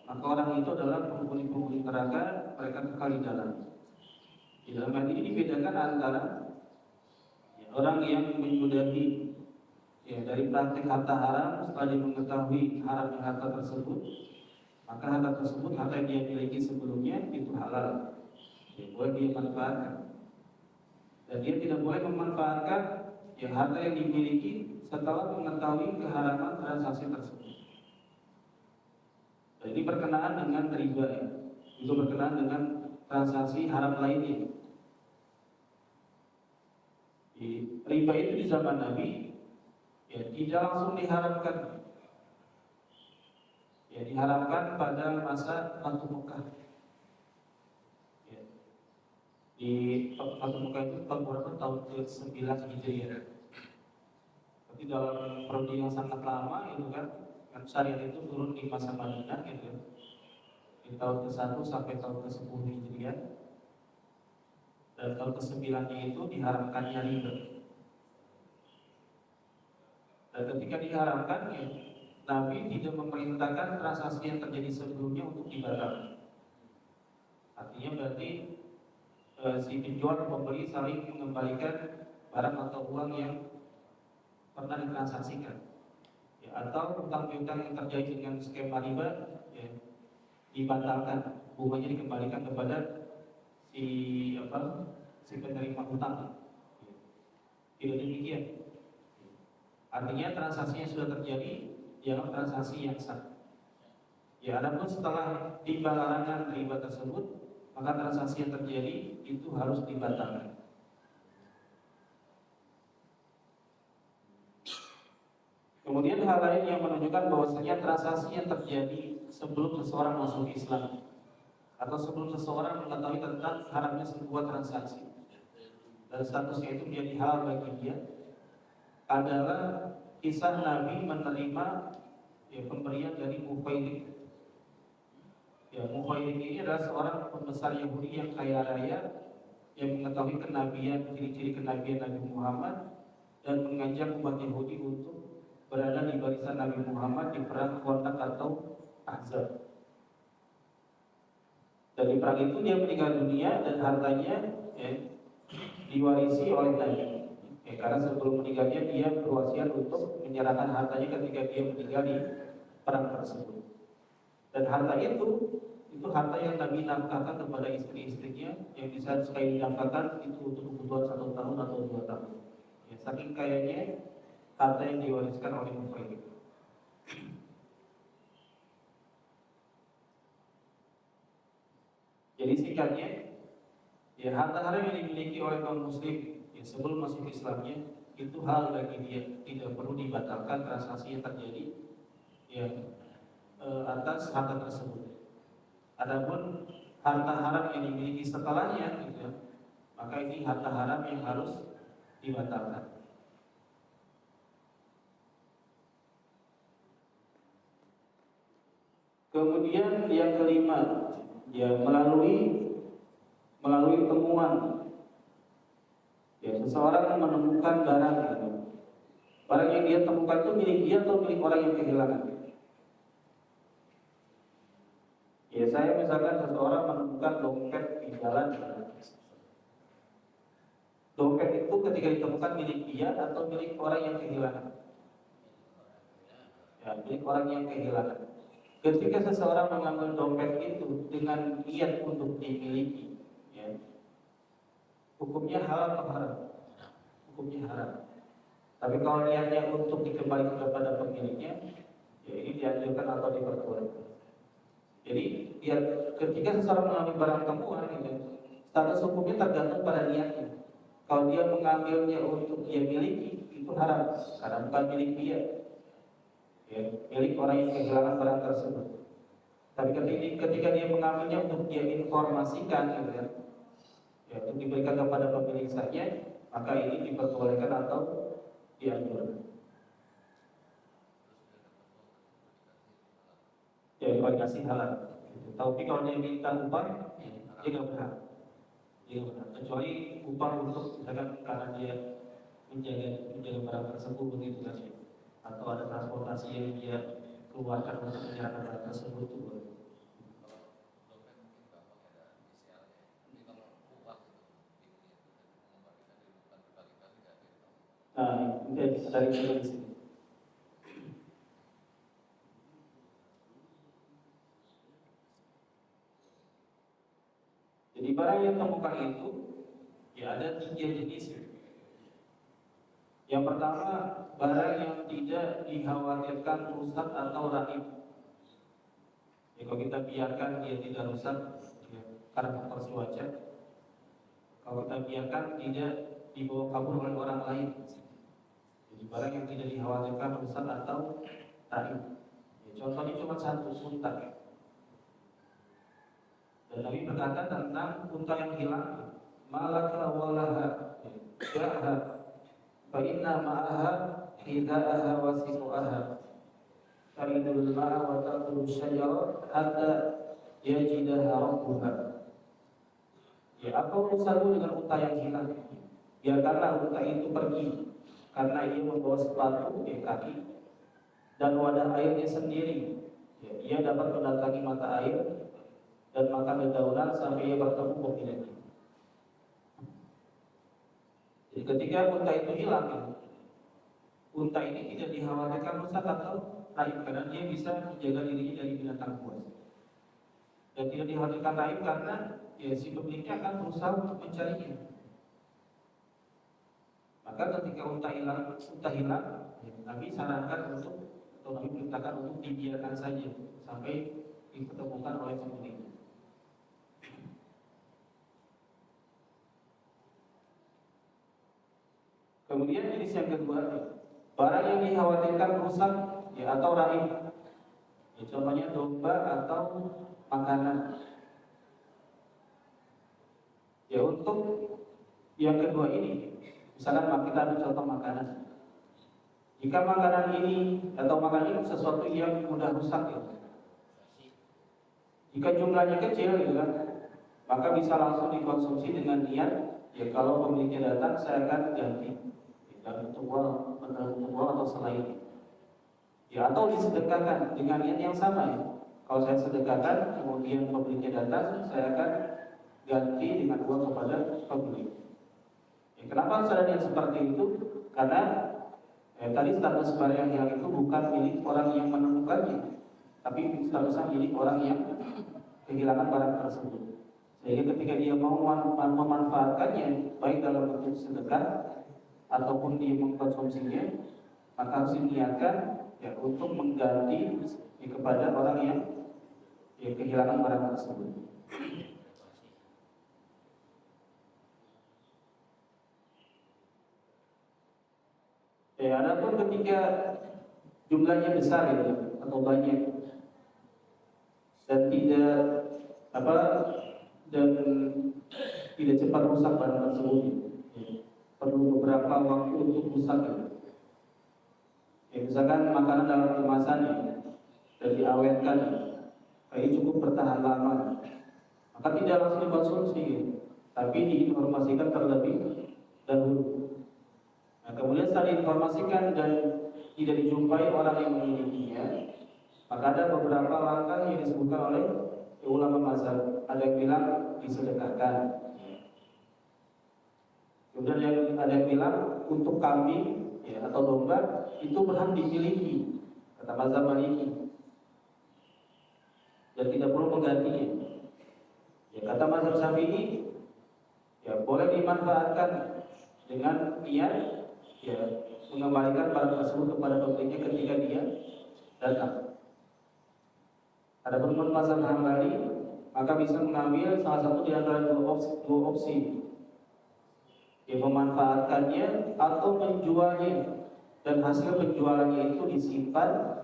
maka orang itu adalah penghuni neraka, mereka kekal di dalam. Di dalam hal ini dibedakan antara ya, orang yang menyudahi ya, dari praktik harta haram setelah dia mengetahui haramnya harta tersebut, maka harta tersebut, harta yang dia miliki sebelumnya itu halal, ya, boleh dia manfaatkan. Dan dia tidak boleh memanfaatkan ya, harta yang dimiliki setelah mengetahui keharaman transaksi tersebut. Dan ini berkenaan dengan riba, ya, juga berkenaan dengan transaksi haram lainnya. Di riba itu di zaman Nabi ya, tidak langsung diharamkan. Ya, diharamkan pada masa Fatu Mekah. Ya. Di Fatu Mekah itu tahun berapa? Tahun ke-9 Hijriah. Tapi dalam periode yang sangat lama itu kan syariat itu turun di masa Madinah gitu. Di tahun ke-1 sampai tahun ke-10 Hijriah. Dan tahun ke-9-nya itu diharamkannya riba. Dan ketika diharamkan ya, Nabi tidak memerintahkan transaksi yang terjadi sebelumnya untuk dibatalkan. Artinya berarti si penjual dan pembeli saling mengembalikan barang atau uang yang pernah ditransaksikan. Ya, atau utang piutang yang terjadi dengan skema riba ya, dibatalkan, bunganya dikembalikan kepada si penerima hutang. Tidak demikian. Artinya transaksi yang sudah terjadi dianggap transaksi yang sah. Ya, adapun setelah tiba larangan riba tersebut, maka transaksi yang terjadi itu harus dibatalkan. Kemudian hal lain yang menunjukkan bahwasanya transaksi yang terjadi sebelum seseorang masuk Islam atau sebelum seseorang mengetahui tentang haramnya sebuah transaksi dan statusnya itu menjadi halal bagi dia adalah kisah Nabi menerima ya pemberian dari Mufailik. Ya, Mufailik ini adalah seorang pembesar Yahudi yang kaya raya yang mengetahui kenabian, ciri-ciri kenabian Nabi Muhammad dan mengajak umat Yahudi untuk berada di barisan Nabi Muhammad di perang Khandaq atau Ahzab. Dan di perang itu dia meninggal dunia dan hartanya ya, diwarisi oleh Nabi. Karena sebelum meninggalnya dia berwasiat untuk menyerahkan hartanya ketika dia meninggal di perang tersebut. Dan harta itu harta yang Nabi nafkahkan kepada istri-istrinya yang bisa sekali dinafkahkan itu untuk kebutuhan 1 tahun atau 2 tahun. Ya, saking kayanya harta yang diwariskan oleh Mufailik. Jadi singkatnya, ya harta haram yang dimiliki oleh kaum muslim ya, sebelum masuk Islamnya itu hal bagi dia, tidak perlu dibatalkan transaksi yang terjadi ya atas harta tersebut. Adapun harta haram yang dimiliki setelahnya, gitu ya, maka ini harta haram yang harus dibatalkan. Kemudian yang kelima, ya melalui temuan, ya seseorang menemukan barang, gitu. Barang yang dia temukan itu milik dia atau milik orang yang kehilangan. Ya saya misalkan seseorang menemukan dompet di jalan, dompet itu ketika ditemukan milik dia atau milik orang yang kehilangan. Ya, milik orang yang kehilangan. Ketika seseorang mengambil dompet itu dengan niat untuk dimiliki, ya, hukumnya halal atau haram? Hukumnya haram. Tapi kalau niatnya untuk dikembalikan kepada pemiliknya, ya ini dianjurkan atau diperbolehkan. Jadi ya, ketika seseorang mengambil barang temuan, gitu, status hukumnya tergantung pada niatnya. Kalau dia mengambilnya untuk dia miliki, itu haram, karena bukan milik dia, ya, milik orang yang kehilangan barang tersebut. Tapi ketika dia mengambilnya untuk dia informasikan, gitu, ya, untuk diberikan kepada pemilik saja, maka ini diperbolehkan atau dianjurkan. Ya, dikasih halal. Tapi kalau dia minta upah, dia nggak berhak. Kecuali upah untuk misalkan karena dia menjaga barang tersebut begitu kan, atau ada transportasi yang dia keluarkan untuk menyerahkan barang tersebut itu boleh. Nah, ini dari sini. Jadi barang yang temukan itu ya ada 3 jenis. Yang pertama, barang yang tidak dikhawatirkan rusak atau raib. Ya, kalau kita biarkan dia tidak rusak ya, karena faktor cuaca. Kalau kita biarkan tidak dibawa kabur oleh orang lain. Jadi barang yang tidak dikhawatirkan rusak atau raib. Ya, contohnya cuma 1 unta. Dan Nabi berkata tentang unta yang hilang, malaka walaha jaha fa inna ma'aha hidaaha wa siqaha taridul ma'a wa taqulu syajara hatta yajidaha rabbuha. Ya, apa urusanmu dengan unta yang hilang? Biarkanlah unta itu pergi, karena ia membawa sepatu di kaki dan wadah airnya sendiri. Ya, ia dapat mendatangi mata air dan makan dedaunan sampai ia bertemu pemiliknya. Jadi ketika unta itu hilang, unta ini tidak dikhawatirkan rusak atau raib karena dia bisa menjaga dirinya dari binatang buas. Dan tidak dikhawatirkan raib karena ya, si pemiliknya akan berusaha untuk mencarinya. Maka ketika unta hilang, ya, Nabi sarankan untuk atau Nabi perintahkan untuk dibiarkan saja sampai ditemukan oleh pemiliknya. Kemudian jenis yang kedua, barang yang dikhawatirkan rusak ya, atau raib. Ya, contohnya domba atau makanan. Ya, untuk yang kedua ini, misalkan kita ambil contoh makanan. Jika makanan ini atau makanan ini sesuatu yang mudah rusak ya. Jika jumlahnya kecil gitu kan, maka bisa langsung dikonsumsi dengan niat ya kalau pemiliknya datang saya akan ganti dalam bentuk uang atau selain. Ya atau disedekahkan dengan niat yang sama ya. Kalau saya sedekahkan kemudian pemiliknya datang, saya akan ganti dengan uang kepada pemilik. Ya, kenapa harus ada niat seperti itu? Karena tadi status barang yang hilang itu bukan milik orang yang menemukannya, tapi statusnya milik orang yang kehilangan barang tersebut. Sehingga ketika dia mau memanfaatkannya, baik dalam bentuk sedekah ataupun dia mengkonsumsinya, maka harus diniatkan ya untuk mengganti kepada orang yang kehilangan barang tersebut. Adapun ketika jumlahnya besar itu atau banyak dan dan tidak cepat rusak barang tersebut, perlu beberapa waktu untuk rusak. Misalkan makanan dalam kemasan dan diawetkan, ini cukup bertahan lama, maka tidak langsung dikonsumsi, tapi diinformasikan terlebih dahulu. Nah, kemudian setelah diinformasikan dan tidak dijumpai orang yang memilikinya, maka ada beberapa langkah yang disebutkan oleh ulama mazhab. Ada yang bilang disedekahkan, kemudian ada yang bilang untuk kambing atau domba itu berhak dimiliki, kata mazhab Maliki, dan tidak perlu menggantinya. Kata mazhab Syafi'i, boleh dimanfaatkan dengan niat mengembalikan barang tersebut kepada pemiliknya ketika dia datang. Ada pun mazhab Hambali, maka bisa mengambil salah satu di antara dua opsi, memanfaatkannya atau menjualnya, dan hasil penjualannya itu disimpan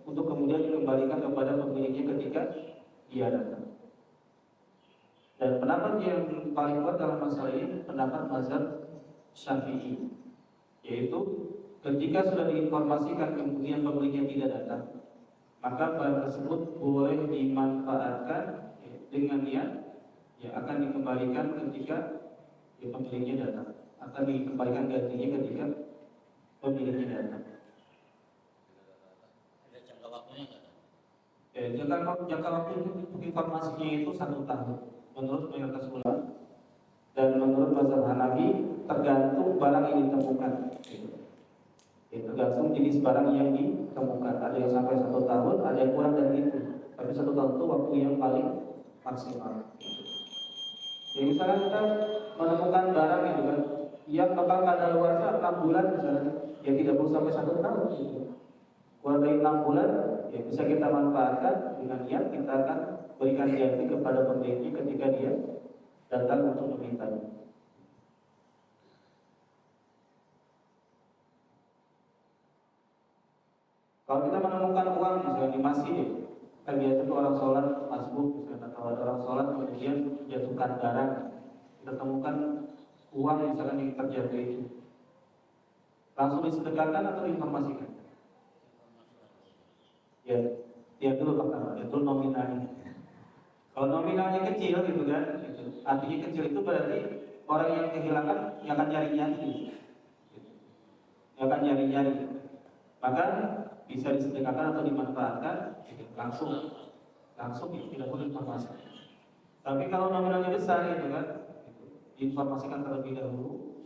untuk kemudian dikembalikan kepada pemiliknya ketika dia datang. Dan pendapat yang paling kuat dalam masalah ini pendapat mazhab Syafi'i, yaitu ketika sudah diinformasikan kemudian pemiliknya tidak datang, maka barang tersebut boleh dimanfaatkan dengan niat akan dikembalikan ketika pemiliknya datang, akan dikembalikan gantinya ketika pemiliknya datang. Ada jangka waktunya nggak? Jangka waktu informasinya itu 1 tahun menurut mayoritas ulama, dan menurut mazhab Hanafi tergantung barang yang ditemukan. Tergantung jenis barang yang ditemukan. Ada yang sampai 1 tahun, ada yang kurang dari itu. Tapi 1 tahun itu waktu yang paling maksimal. Jadi misalkan kita menemukan barang itu kan, yang bakal kadaluarsa 6 bulan misalnya, tidak perlu sampai 1 tahun. Kurang dari 6 bulan, bisa kita manfaatkan dengan niat kita akan berikan ganti kepada pemiliknya ketika dia datang untuk memintanya. Kalau kita menemukan uang misalnya di masjid, kan biasa itu orang sholat masbuk misalnya, atau ada orang sholat kemudian jatuhkan barang, kita temukan uang misalkan yang terjatuh itu, langsung disedekahkan atau diinformasikan? Ya dulu pertama, itu nominalnya. Kalau nominalnya kecil gitu kan, artinya kecil itu berarti orang yang kehilangan yang akan nyari-nyari, maka bisa disedekahkan atau dimanfaatkan langsung tidak perlu informasi. Tapi kalau nominalnya besar gitu kan, diinformasikan terlebih dahulu,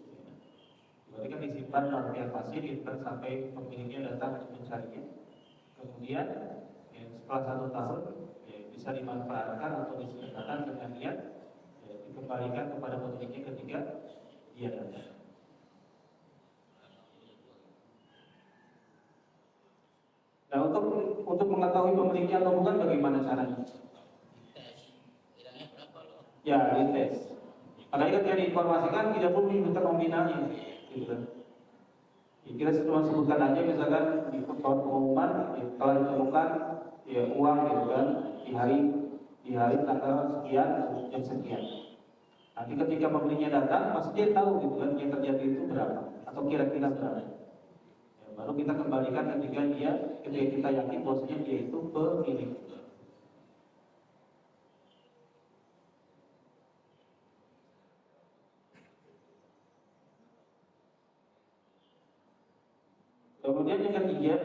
berarti kan disimpan dalam pihak pasien sampai pemiliknya datang untuk mencarinya. Kemudian setelah 1 tahun bisa dimanfaatkan atau disedekahkan dengan niat dikembalikan kepada pemiliknya ketika dia datang. Nah, untuk mengetahui pemiliknya atau bukan bagaimana caranya? Hilangnya berapa loh? Ya, dites. Makanya ketika diinformasikan tidak perlu menyebutkan nominalnya, gitu kan. Kita cuma sebutkan aja misalkan di pengumuman telah ditemukan uang gitu kan di hari tanggal sekian jam sekian. Nanti ketika pembelinya datang pasti dia tahu gitu kan yang terjadi itu berapa atau kira-kira berapa. Lalu kita kembalikan ketika kita yakin bahwasanya dia itu pemilik. Kemudian yang ketiga,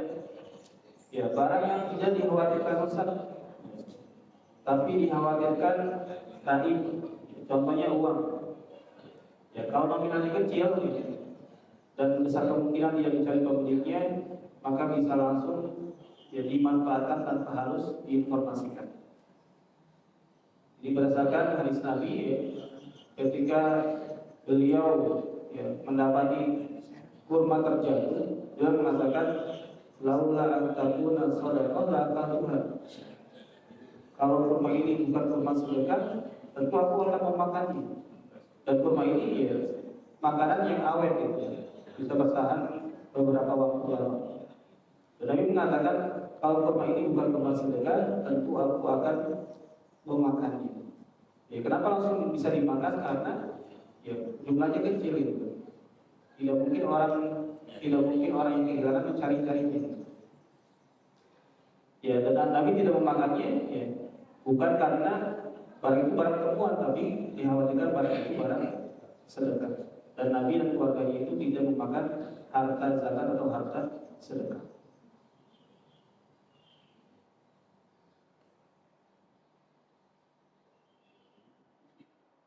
ya barang yang tidak dikhawatirkan rusak, tapi dikhawatirkan tadi, contohnya uang. Ya kalau nominalnya kecil dan besar kemungkinan tidak dicari pemiliknya, maka bisa langsung ya dimanfaatkan tanpa harus diinformasikan. Jadi berdasarkan hadis Nabi, ya, ketika beliau ya, mendapati kurma terjatuh, dia mengatakan laula an takuna shadaqah la akatuha. Kalau kurma ini bukan kurma sedekah, tentu aku akan memakannya. Dan kurma ini ya makanan yang awet gitu, bisa bertahan beberapa waktu lama. Dan Nabi mengatakan kalau kurma ini bukan kurma sedekah, tentu aku akan memakannya. Ya kenapa langsung bisa dimakan? Karena ya jumlahnya kecil itu. Tidak mungkin orang yang kehilangan mencari-carinya. Ya, dan Nabi tidak memakannya, ya, bukan karena barang itu barang temuan, tapi dikhawatirkan barang itu barang sedekah. Dan Nabi dan keluarganya itu tidak memakan harta zakat atau harta sedekah.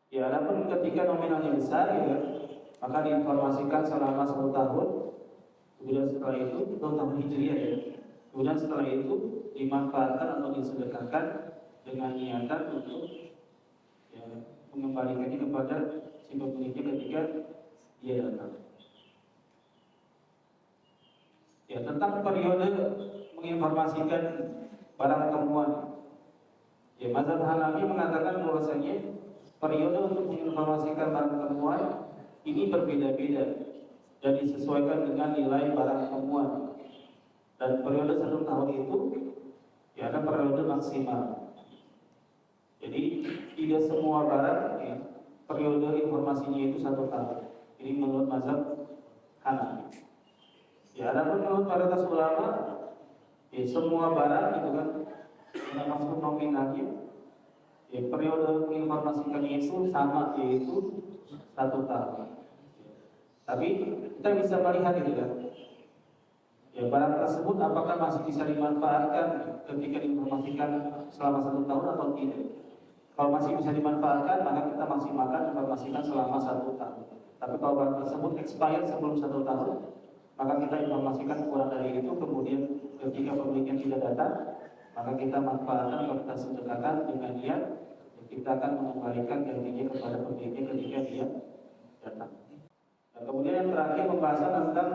Ya, adapun ketika nominalnya besar, ya, maka diinformasikan selama 1 tahun. Kemudian setelah itu, tahun Hijriah ya. Kemudian setelah itu dimanfaatkan atau disedekahkan dengan niatan untuk ya, mengembalikannya kepada si pemiliknya ketika dia datang. Ya, tentang periode menginformasikan barang temuan. Ya, mazhab Hanafi mengatakan bahwasanya periode untuk menginformasikan barang temuan ini berbeda-beda dan disesuaikan dengan nilai barang temuan. Dan periode 1 tahun itu ya ada periode maksimal. Jadi tidak semua barang ya, periode informasinya itu 1 tahun. Ini menurut mazhab Hanafi. Ya ada pun menurut mayoritas ulama ya semua barang itu kan termasuk nominalnya. Ya, periode menginformasikannya itu sama, yaitu 1 tahun. Tapi kita bisa melihat itu kan, ya barang tersebut apakah masih bisa dimanfaatkan ketika diinformasikan selama 1 tahun atau tidak. Kalau masih bisa dimanfaatkan, maka kita masih makan informasikan selama 1 tahun. Tapi kalau barang tersebut expired sebelum 1 tahun, maka kita informasikan kurang dari itu. Kemudian ketika pemiliknya tidak datang, maka kita manfaatkan atau kita sedekahkan dengan dia. Kita akan mengembalikan gantinya kepada pemiliknya ketika dia datang. Dan kemudian yang terakhir pembahasan tentang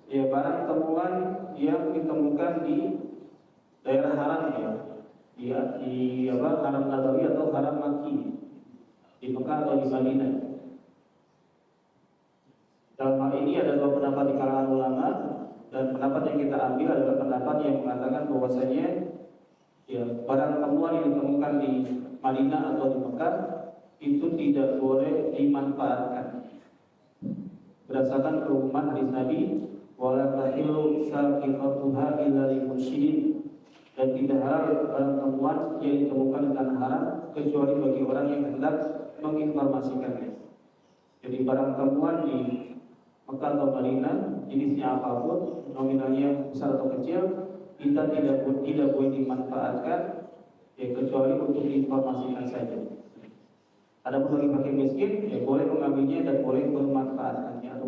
ya barang temuan yang ditemukan di daerah haram ya, di haram Nabawi atau haram Makki, di Mekah atau di Madinah. Dalam hal ini ada 2 pendapat di kalangan ulama, dan pendapat yang kita ambil adalah pendapat yang mengatakan bahwasanya ya barang temuan yang ditemukan di Madinah atau di Mekah itu tidak boleh dimanfaatkan. Berdasarkan keumuman hadis Nabi, wala tahillu saqiqatuha illa lil musyrikin, dan tidak halal barang temuan yang ditemukan dengan haram kecuali bagi orang yang hendak menginformasikannya. Jadi barang temuan di Mekah atau Madinah, jenisnya apapun, nominalnya besar atau kecil, kita tidak boleh dimanfaatkan ya kecuali untuk diinformasikan saja. Adapun bagi fakir miskin, ya boleh mengambilnya dan boleh memanfaatkannya atau